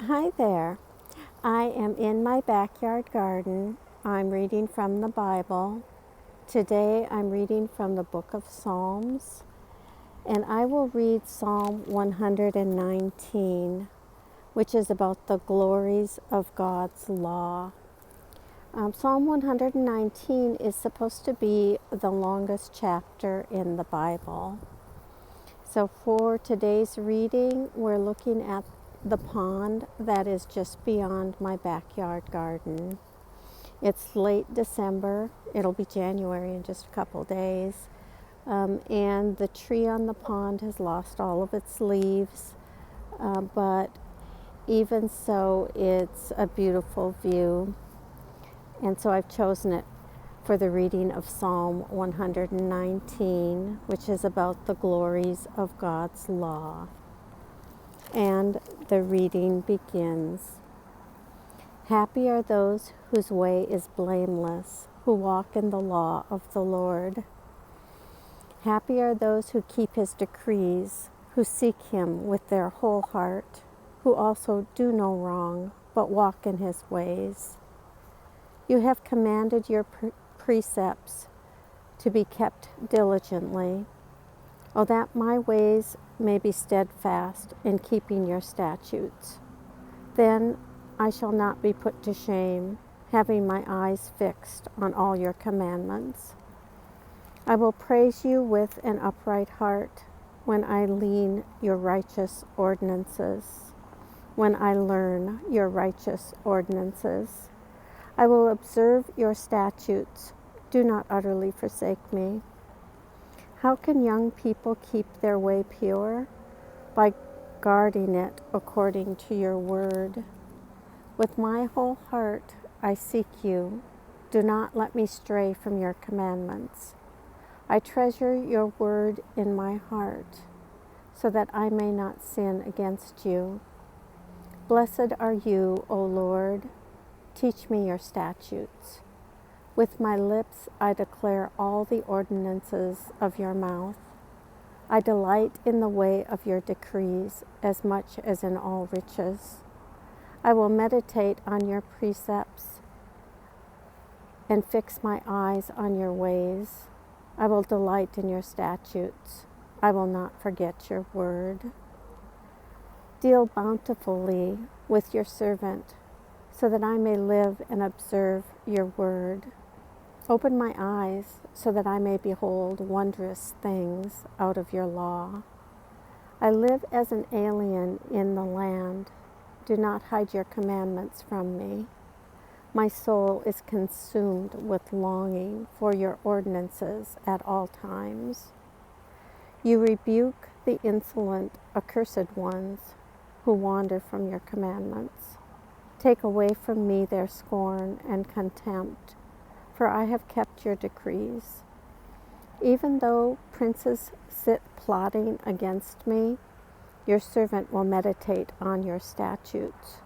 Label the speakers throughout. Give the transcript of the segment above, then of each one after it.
Speaker 1: Hi there. I am in my backyard garden. I'm reading from the Bible. Today I'm reading from the book of Psalms, and I will read Psalm 119, which is about the glories of God's law. Psalm 119 is supposed to be the longest chapter in the Bible. So for today's reading, we're looking at the pond that is just beyond my backyard garden. It's late December. It'll be January in just a couple days. And the tree on the pond has lost all of its leaves. But even so, it's a beautiful view. And so I've chosen it for the reading of Psalm 119, which is about the glories of God's law. And the reading begins. Happy are those whose way is blameless, who walk in the law of the Lord. Happy are those who keep his decrees, who seek him with their whole heart, who also do no wrong, but walk in his ways. You have commanded your precepts to be kept diligently. Oh, that my ways may be steadfast in keeping your statutes. Then I shall not be put to shame, having my eyes fixed on all your commandments. I will praise you with an upright heart when I learn your righteous ordinances. When I learn your righteous ordinances, I will observe your statutes. Do not utterly forsake me. How can young people keep their way pure? By guarding it according to your word. With my whole heart I seek you. Do not let me stray from your commandments. I treasure your word in my heart, so that I may not sin against you. Blessed are you, O Lord. Teach me your statutes. With my lips I declare all the ordinances of your mouth. I delight in the way of your decrees as much as in all riches. I will meditate on your precepts and fix my eyes on your ways. I will delight in your statutes. I will not forget your word. Deal bountifully with your servant, so that I may live and observe your word. Open my eyes, so that I may behold wondrous things out of your law. I live as an alien in the land. Do not hide your commandments from me. My soul is consumed with longing for your ordinances at all times. You rebuke the insolent, accursed ones who wander from your commandments. Take away from me their scorn and contempt, for I have kept your decrees. Even though princes sit plotting against me, your servant will meditate on your statutes.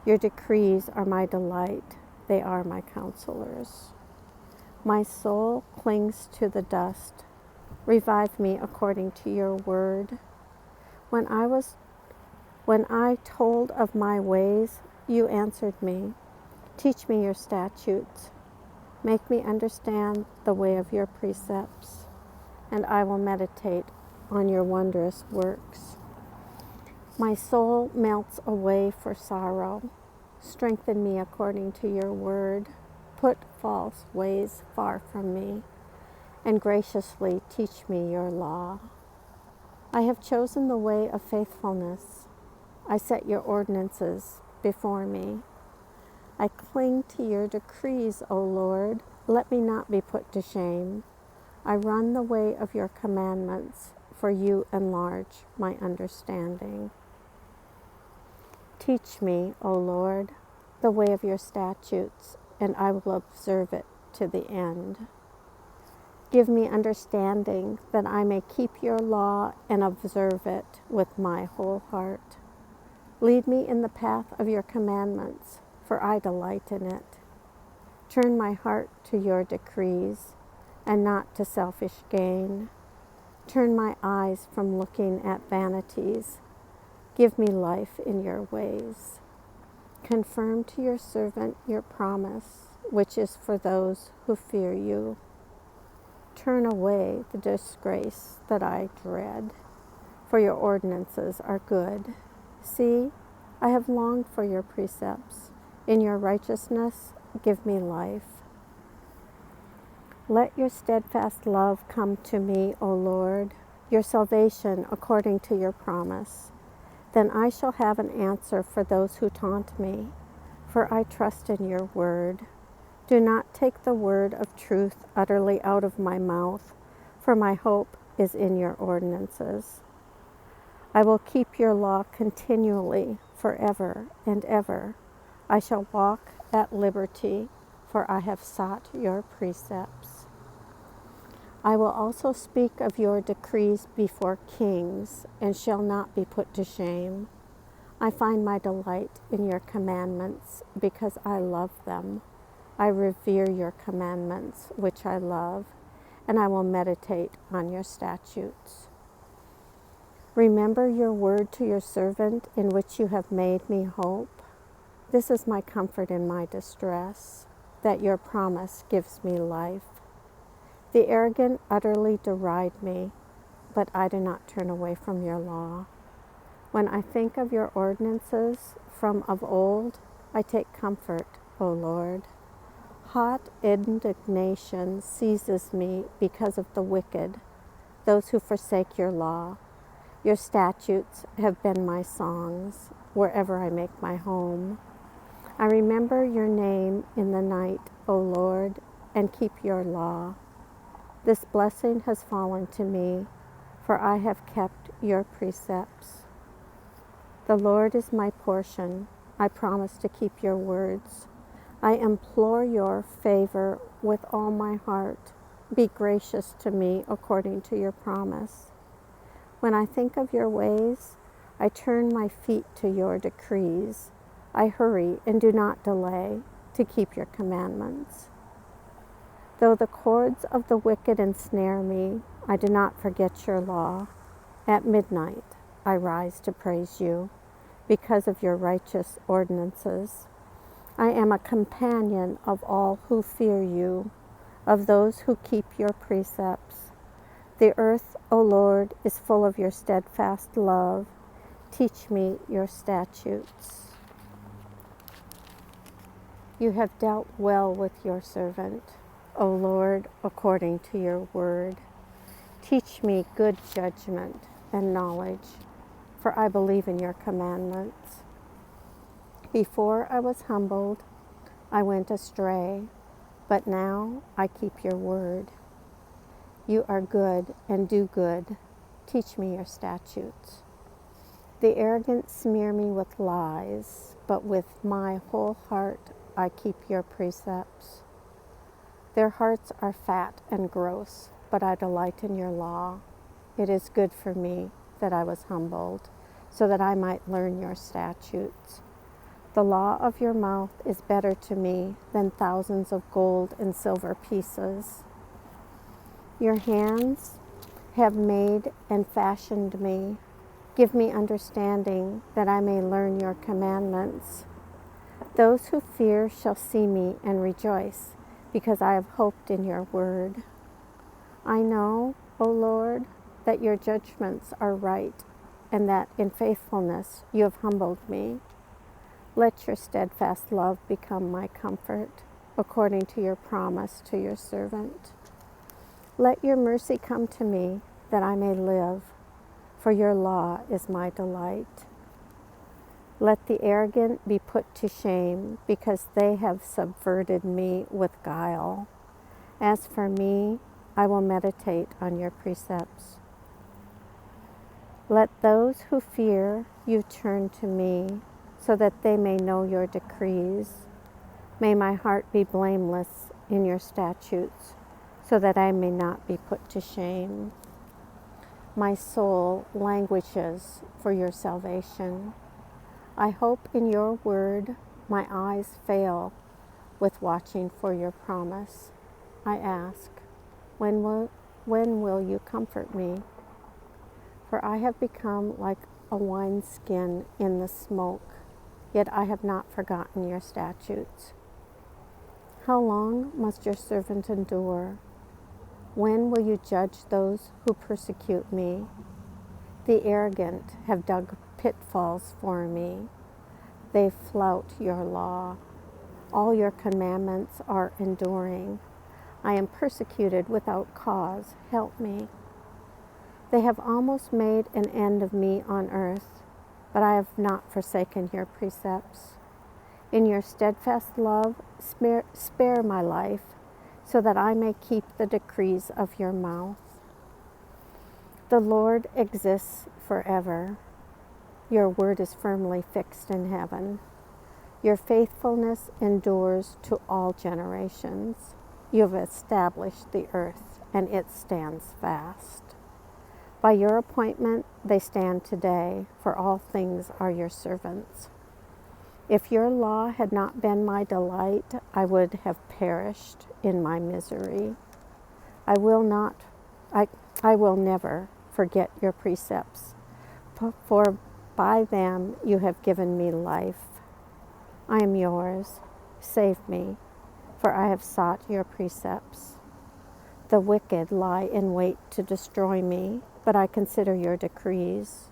Speaker 1: Your decrees are my delight. They are my counselors. My soul clings to the dust. Revive me according to your word. When I told of my ways, you answered me. Teach me your statutes. Make me understand the way of your precepts, and I will meditate on your wondrous works. My soul melts away for sorrow. Strengthen me according to your word. Put false ways far from me, and graciously teach me your law. I have chosen the way of faithfulness. I set your ordinances before me. I cling to your decrees, O Lord. Let me not be put to shame. I run the way of your commandments, for you enlarge my understanding. Teach me, O Lord, the way of your statutes, and I will observe it to the end. Give me understanding that I may keep your law and observe it with my whole heart. Lead me in the path of your commandments, for I delight in it. Turn my heart to your decrees, and not to selfish gain. Turn my eyes from looking at vanities. Give me life in your ways. Confirm to your servant your promise, which is for those who fear you. Turn away the disgrace that I dread, for your ordinances are good. See, I have longed for your precepts. In your righteousness, give me life. Let your steadfast love come to me, O Lord, your salvation according to your promise. Then I shall have an answer for those who taunt me, for I trust in your word. Do not take the word of truth utterly out of my mouth, for my hope is in your ordinances. I will keep your law continually, forever and ever. I shall walk at liberty, for I have sought your precepts. I will also speak of your decrees before kings, and shall not be put to shame. I find my delight in your commandments, because I love them. I revere your commandments, which I love, and I will meditate on your statutes. Remember your word to your servant, in which you have made me hope. This is my comfort in my distress, that your promise gives me life. The arrogant utterly deride me, but I do not turn away from your law. When I think of your ordinances from of old, I take comfort, O Lord. Hot indignation seizes me because of the wicked, those who forsake your law. Your statutes have been my songs wherever I make my home. I remember your name in the night, O Lord, and keep your law. This blessing has fallen to me, for I have kept your precepts. The Lord is my portion. I promise to keep your words. I implore your favor with all my heart. Be gracious to me according to your promise. When I think of your ways, I turn my feet to your decrees. I hurry and do not delay to keep your commandments. Though the cords of the wicked ensnare me, I do not forget your law. At midnight, I rise to praise you because of your righteous ordinances. I am a companion of all who fear you, of those who keep your precepts. The earth, O Lord, is full of your steadfast love. Teach me your statutes. You have dealt well with your servant, O Lord, according to your word. Teach me good judgment and knowledge, for I believe in your commandments. Before I was humbled, I went astray, but now I keep your word. You are good and do good. Teach me your statutes. The arrogant smear me with lies, but with my whole heart I keep your precepts. Their hearts are fat and gross, but I delight in your law. It is good for me that I was humbled, so that I might learn your statutes. The law of your mouth is better to me than thousands of gold and silver pieces. Your hands have made and fashioned me. Give me understanding that I may learn your commandments. Those who fear shall see me and rejoice, because I have hoped in your word. I know, O Lord, that your judgments are right, and that in faithfulness you have humbled me. Let your steadfast love become my comfort, according to your promise to your servant. Let your mercy come to me, that I may live, for your law is my delight. Let the arrogant be put to shame, because they have subverted me with guile. As for me, I will meditate on your precepts. Let those who fear you turn to me, so that they may know your decrees. May my heart be blameless in your statutes, so that I may not be put to shame. My soul languishes for your salvation. I hope in your word. My eyes fail with watching for your promise. I ask, when will you comfort me? For I have become like a wineskin in the smoke. yet I have not forgotten your statutes. How long must your servant endure? When will you judge those who persecute me? The arrogant have dug pitfalls for me. They flout your law. All your commandments are enduring. I am persecuted without cause. Help me. They have almost made an end of me on earth, but I have not forsaken your precepts. In your steadfast love, spare my life, so that I may keep the decrees of your mouth. The Lord exists forever. Your word is firmly fixed in heaven. Your faithfulness endures to all generations. You have established the earth, and it stands fast. By your appointment they stand today, for all things are your servants. If your law had not been my delight, I would have perished in my misery. I will never forget your precepts, for by them you have given me life. I am yours. Save me, for I have sought your precepts. The wicked lie in wait to destroy me, but I consider your decrees.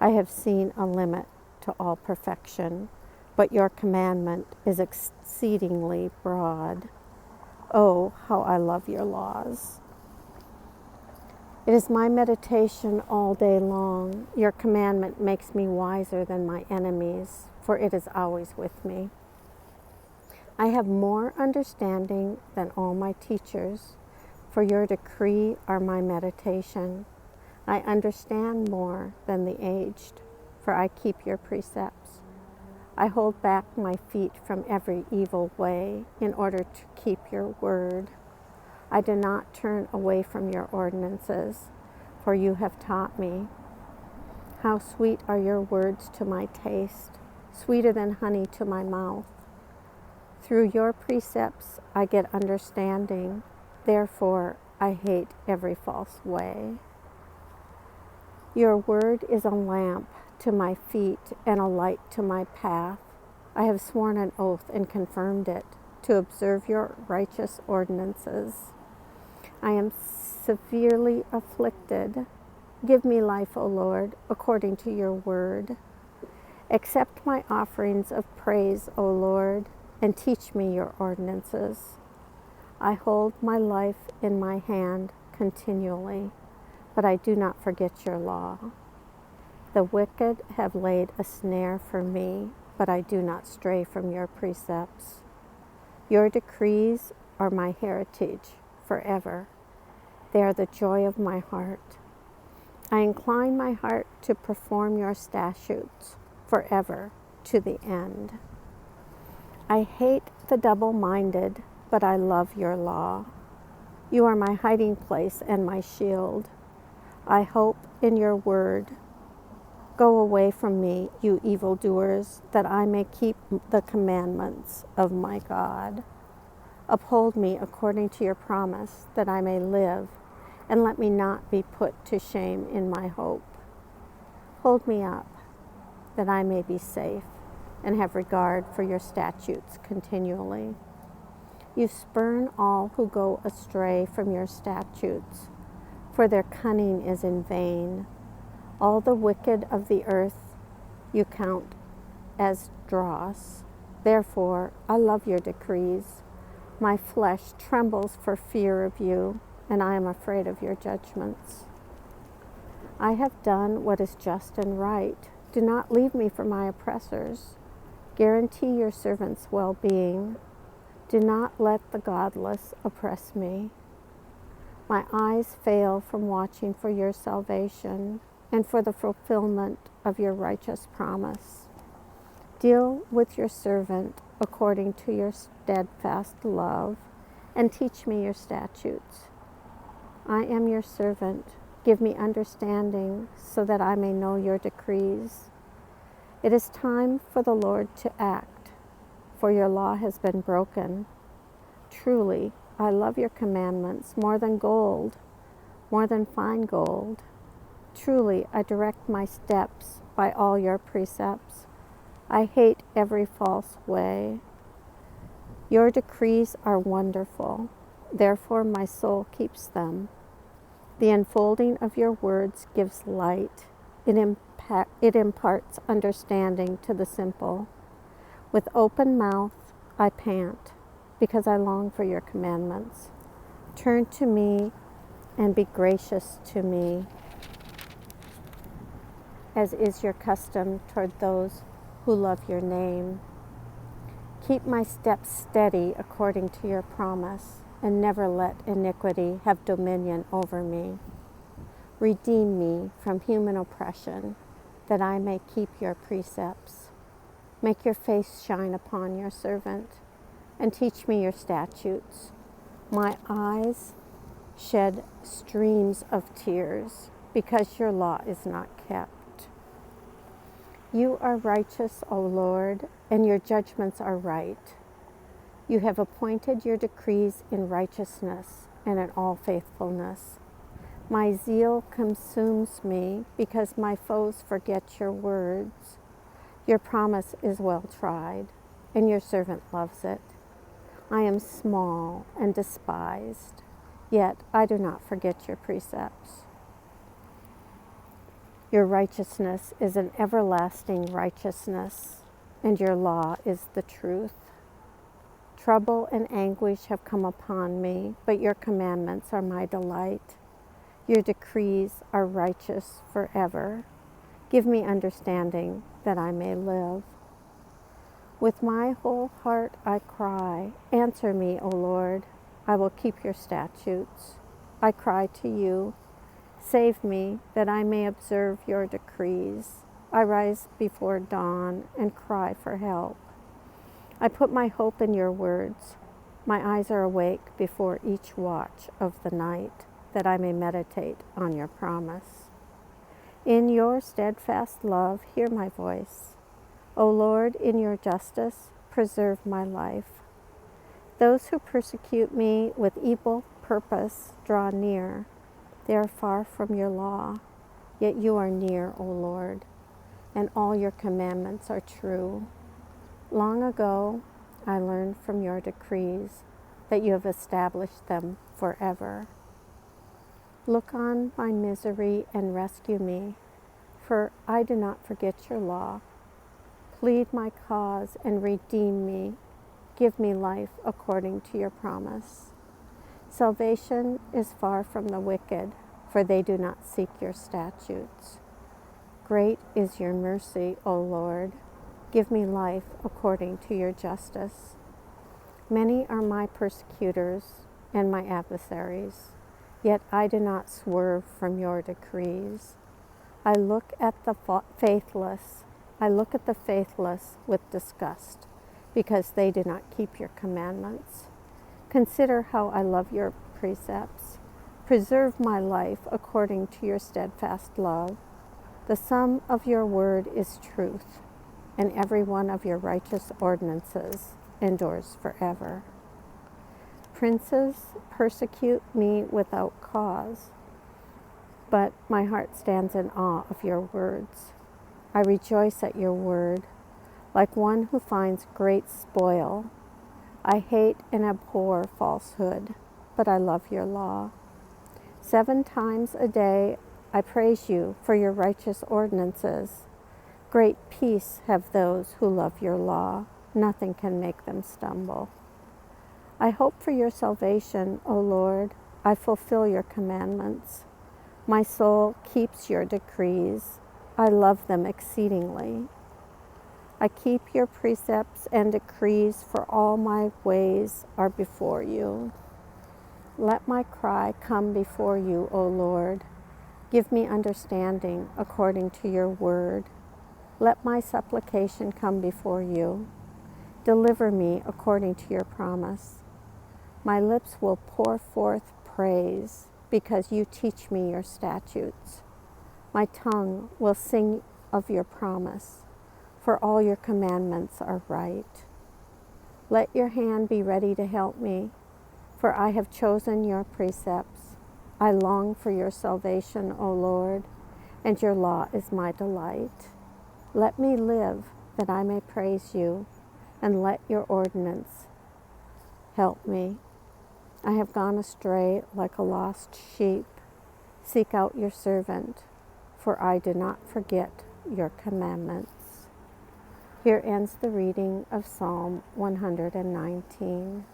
Speaker 1: I have seen a limit to all perfection, but your commandment is exceedingly broad. Oh, how I love your laws. It is my meditation all day long. Your commandment makes me wiser than my enemies, for it is always with me. I have more understanding than all my teachers, for your decree are my meditation. I understand more than the aged, for I keep your precepts. I hold back my feet from every evil way in order to keep your word. I do not turn away from your ordinances, for you have taught me. How sweet are your words to my taste, sweeter than honey to my mouth. Through your precepts I get understanding, therefore I hate every false way. Your word is a lamp to my feet and a light to my path. I have sworn an oath and confirmed it, to observe your righteous ordinances. I am severely afflicted. Give me life, O Lord, according to your word. Accept my offerings of praise, O Lord, and teach me your ordinances. I hold my life in my hand continually, but I do not forget your law. The wicked have laid a snare for me, but I do not stray from your precepts. Your decrees are my heritage forever. They are the joy of my heart. I incline my heart to perform your statutes forever to the end. I hate the double-minded, but I love your law. You are my hiding place and my shield. I hope in your word. Go away from me, you evildoers, that I may keep the commandments of my God. Uphold me according to your promise, that I may live, and let me not be put to shame in my hope. Hold me up, that I may be safe, and have regard for your statutes continually. You spurn all who go astray from your statutes, for their cunning is in vain. All the wicked of the earth you count as dross. Therefore, I love your decrees. My flesh trembles for fear of you, and I am afraid of your judgments. I have done what is just and right. Do not leave me for my oppressors. Guarantee your servant's well-being. Do not let the godless oppress me. My eyes fail from watching for your salvation and for the fulfillment of your righteous promise. Deal with your servant according to your steadfast love, and teach me your statutes. I am your servant. Give me understanding so that I may know your decrees. It is time for the Lord to act, for your law has been broken. Truly, I love your commandments more than gold, more than fine gold. Truly, I direct my steps by all your precepts. I hate every false way. Your decrees are wonderful, therefore my soul keeps them. The unfolding of your words gives light. It imparts understanding to the simple. With open mouth I pant, because I long for your commandments. Turn to me and be gracious to me, as is your custom toward those who love your name. Keep my steps steady according to your promise, and never let iniquity have dominion over me. Redeem me from human oppression, that I may keep your precepts. Make your face shine upon your servant, and teach me your statutes. My eyes shed streams of tears, because your law is not kept. You are righteous, O Lord, and your judgments are right. You have appointed your decrees in righteousness and in all faithfulness. My zeal consumes me because my foes forget your words. Your promise is well tried, and your servant loves it. I am small and despised, yet I do not forget your precepts. Your righteousness is an everlasting righteousness, and your law is the truth. Trouble and anguish have come upon me, but your commandments are my delight. Your decrees are righteous forever. Give me understanding that I may live. With my whole heart I cry, answer me, O Lord. I will keep your statutes. I cry to you, save me that I may observe your decrees. I rise before dawn and cry for help. I put my hope in your words. My eyes are awake before each watch of the night, that I may meditate on your promise. In your steadfast love, hear my voice. O Lord, in your justice, preserve my life. Those who persecute me with evil purpose draw near. They are far from your law, yet you are near, O Lord, and all your commandments are true. Long ago, I learned from your decrees that you have established them forever. Look on my misery and rescue me, for I do not forget your law. Plead my cause and redeem me. Give me life according to your promise. Salvation is far from the wicked, for they do not seek your statutes. Great is your mercy, O Lord. Give me life according to your justice. Many are my persecutors and my adversaries, yet I do not swerve from your decrees. I look at the faithless with disgust, because they do not keep your commandments. Consider how I love your precepts. Preserve my life according to your steadfast love. The sum of your word is truth, and every one of your righteous ordinances endures forever. Princes persecute me without cause, but my heart stands in awe of your words. I rejoice at your word, like one who finds great spoil. I hate and abhor falsehood, but I love your law. 7 times a day I praise you for your righteous ordinances. Great peace have those who love your law. Nothing can make them stumble. I hope for your salvation, O Lord. I fulfill your commandments. My soul keeps your decrees. I love them exceedingly. I keep your precepts and decrees, for all my ways are before you. Let my cry come before you, O Lord. Give me understanding according to your word. Let my supplication come before you. Deliver me according to your promise. My lips will pour forth praise, because you teach me your statutes. My tongue will sing of your promise, for all your commandments are right. Let your hand be ready to help me, for I have chosen your precepts. I long for your salvation, O Lord, and your law is my delight. Let me live, that I may praise you, and let your ordinance help me. I have gone astray like a lost sheep. Seek out your servant, for I do not forget your commandments. Here ends the reading of Psalm 119.